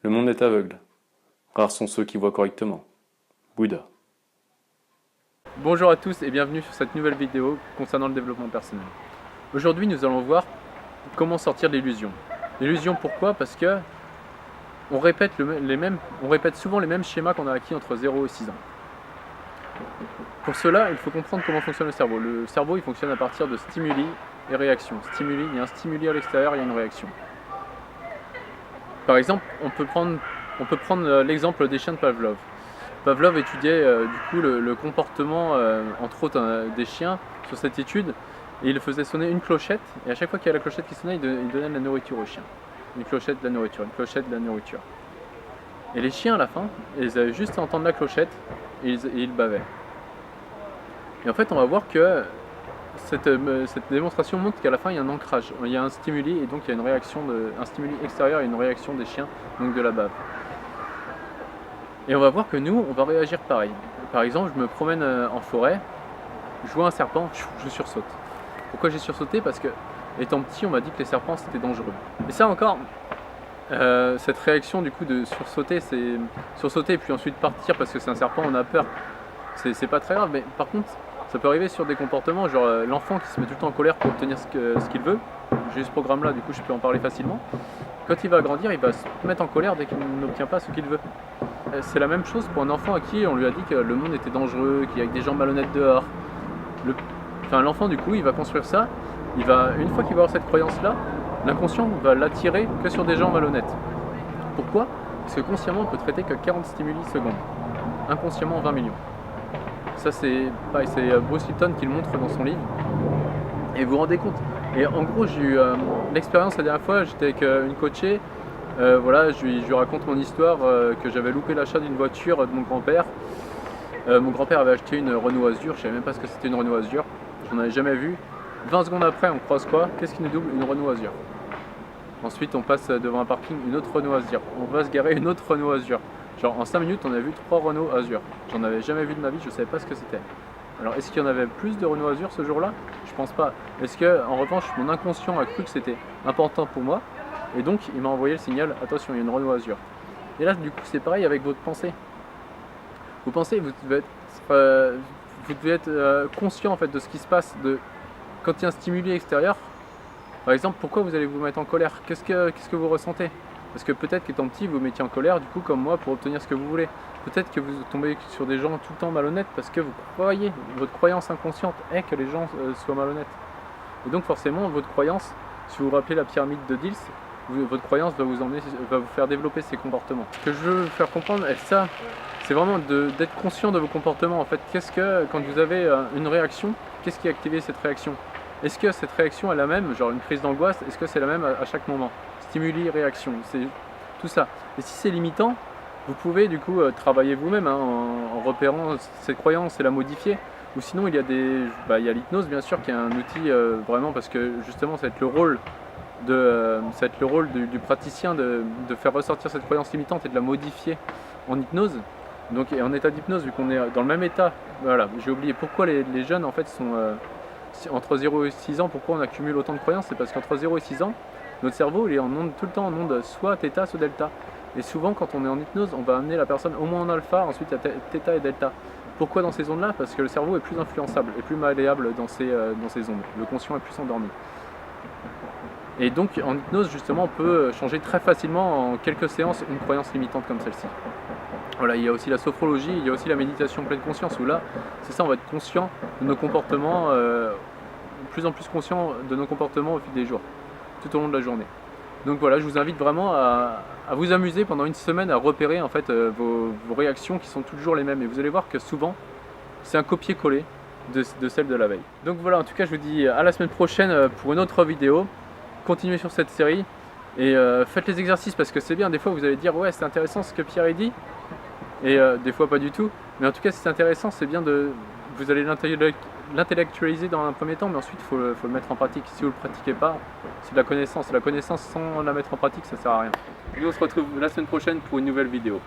Le monde est aveugle. Rares sont ceux qui voient correctement. Bouddha. Bonjour à tous et bienvenue sur cette nouvelle vidéo concernant le développement personnel. Aujourd'hui nous allons voir comment sortir de l'illusion. L'illusion pourquoi? Parce que on répète souvent les mêmes schémas qu'on a acquis entre 0 et 6 ans. Pour cela, il faut comprendre comment fonctionne le cerveau. Le cerveau il fonctionne à partir de stimuli et réactions. Stimuli, il y a un stimuli à l'extérieur, il y a une réaction. Par exemple, on peut prendre l'exemple des chiens de Pavlov. Pavlov étudiait du coup le comportement, entre autres, des chiens sur cette étude, et il faisait sonner une clochette, et à chaque fois qu'il y a la clochette qui sonnait, il donnait de la nourriture aux chiens. Une clochette, de la nourriture, une clochette, de la nourriture. Et les chiens à la fin, ils avaient juste à entendre la clochette, et ils bavaient. Et en fait, on va voir que cette démonstration montre qu'à la fin, il y a un ancrage, il y a un stimuli, et donc il y a une réaction, un stimuli extérieur et une réaction des chiens, donc de la bave. Et on va voir que nous, on va réagir pareil. Par exemple, je me promène en forêt, je vois un serpent, je sursaute. Pourquoi j'ai sursauté? Parce que, étant petit, on m'a dit que les serpents c'était dangereux. Et ça encore, cette réaction du coup de sursauter, c'est sursauter et puis ensuite partir parce que c'est un serpent, on a peur. C'est pas très grave, mais par contre, ça peut arriver sur des comportements, genre l'enfant qui se met tout le temps en colère pour obtenir ce qu'il veut. J'ai ce programme-là, du coup, je peux en parler facilement. Quand il va grandir, il va se mettre en colère dès qu'il n'obtient pas ce qu'il veut. C'est la même chose pour un enfant à qui on lui a dit que le monde était dangereux, qu'il y avait des gens malhonnêtes dehors. L'enfant du coup il va construire ça, une fois qu'il va avoir cette croyance là, l'inconscient va l'attirer que sur des gens malhonnêtes. Pourquoi? Parce que consciemment on peut traiter que 40 stimuli secondes, inconsciemment 20 millions. Ça c'est Bruce Lipton qui le montre dans son livre, et vous vous rendez compte. Et en gros j'ai eu l'expérience la dernière fois, j'étais avec une coachée. Voilà, je lui raconte mon histoire, que j'avais loupé l'achat d'une voiture de mon grand-père. Mon grand-père avait acheté une Renault Azur, je savais même pas ce que c'était une Renault Azur, j'en avais jamais vu. 20 secondes après, on croise quoi? Qu'est-ce qui nous double? Une Renault Azur. Ensuite, on passe devant un parking, une autre Renault Azur. On va se garer, une autre Renault Azur. Genre en 5 minutes, on a vu 3 Renault Azur. J'en avais jamais vu de ma vie, je savais pas ce que c'était. Alors, est-ce qu'il y en avait plus de Renault Azur ce jour-là? Je pense pas. Est-ce que, en revanche, mon inconscient a cru que c'était important pour moi? Et donc il m'a envoyé le signal, attention, il y a une Renault Azur. Et là du coup c'est pareil avec votre pensée. Vos pensées, vous devez être conscient en fait de ce qui se passe, quand il y a un stimuli extérieur. Par exemple, pourquoi vous allez vous mettre en colère? Qu'est-ce que vous ressentez? Parce que peut-être qu'étant petit vous mettiez en colère du coup comme moi pour obtenir ce que vous voulez. Peut-être que vous tombez sur des gens tout le temps malhonnêtes parce que vous croyez, votre croyance inconsciente est que les gens soient malhonnêtes. Et donc forcément votre croyance, si vous vous rappelez la pyramide de Diels, votre croyance va vous faire développer ces comportements. Ce que je veux faire comprendre, c'est vraiment d'être conscient de vos comportements. En fait, quand vous avez une réaction, qu'est-ce qui a activé cette réaction? Est-ce que cette réaction est la même, genre une crise d'angoisse, est-ce que c'est la même à chaque moment? Stimuli, réaction, c'est tout ça. Et si c'est limitant, vous pouvez du coup travailler vous-même en repérant cette croyance et la modifier. Ou sinon il y a l'hypnose bien sûr qui est un outil vraiment, parce que justement ça va être le rôle du praticien de faire ressortir cette croyance limitante et de la modifier en hypnose. Donc, et en état d'hypnose, vu qu'on est dans le même état, voilà, j'ai oublié pourquoi les jeunes en fait sont entre 0 et 6 ans, pourquoi on accumule autant de croyances, c'est parce qu'entre 0 et 6 ans, notre cerveau il est tout le temps en onde soit θ soit delta. Et souvent quand on est en hypnose, on va amener la personne au moins en alpha, ensuite à θ et delta. Pourquoi dans ces ondes-là? Parce que le cerveau est plus influençable et plus malléable dans ces ondes. Le conscient est plus endormi. Et donc en hypnose justement on peut changer très facilement en quelques séances une croyance limitante comme celle-ci. Voilà, il y a aussi la sophrologie, il y a aussi la méditation pleine conscience où là, c'est ça, on va être conscient de nos comportements, de plus en plus conscient de nos comportements au fil des jours, tout au long de la journée. Donc voilà, je vous invite vraiment à vous amuser pendant une semaine à repérer en fait vos réactions qui sont toujours les mêmes. Et vous allez voir que souvent, c'est un copier-coller de celle de la veille. Donc voilà, en tout cas je vous dis à la semaine prochaine pour une autre vidéo. Continuez sur cette série et faites les exercices parce que c'est bien. Des fois vous allez dire ouais c'est intéressant ce que Pierre a dit, et des fois pas du tout, mais en tout cas si c'est intéressant, c'est bien vous allez l'intellectualiser dans un premier temps, mais ensuite il faut le mettre en pratique. Si vous ne le pratiquez pas, c'est de la connaissance sans la mettre en pratique ça sert à rien. Et nous on se retrouve la semaine prochaine pour une nouvelle vidéo.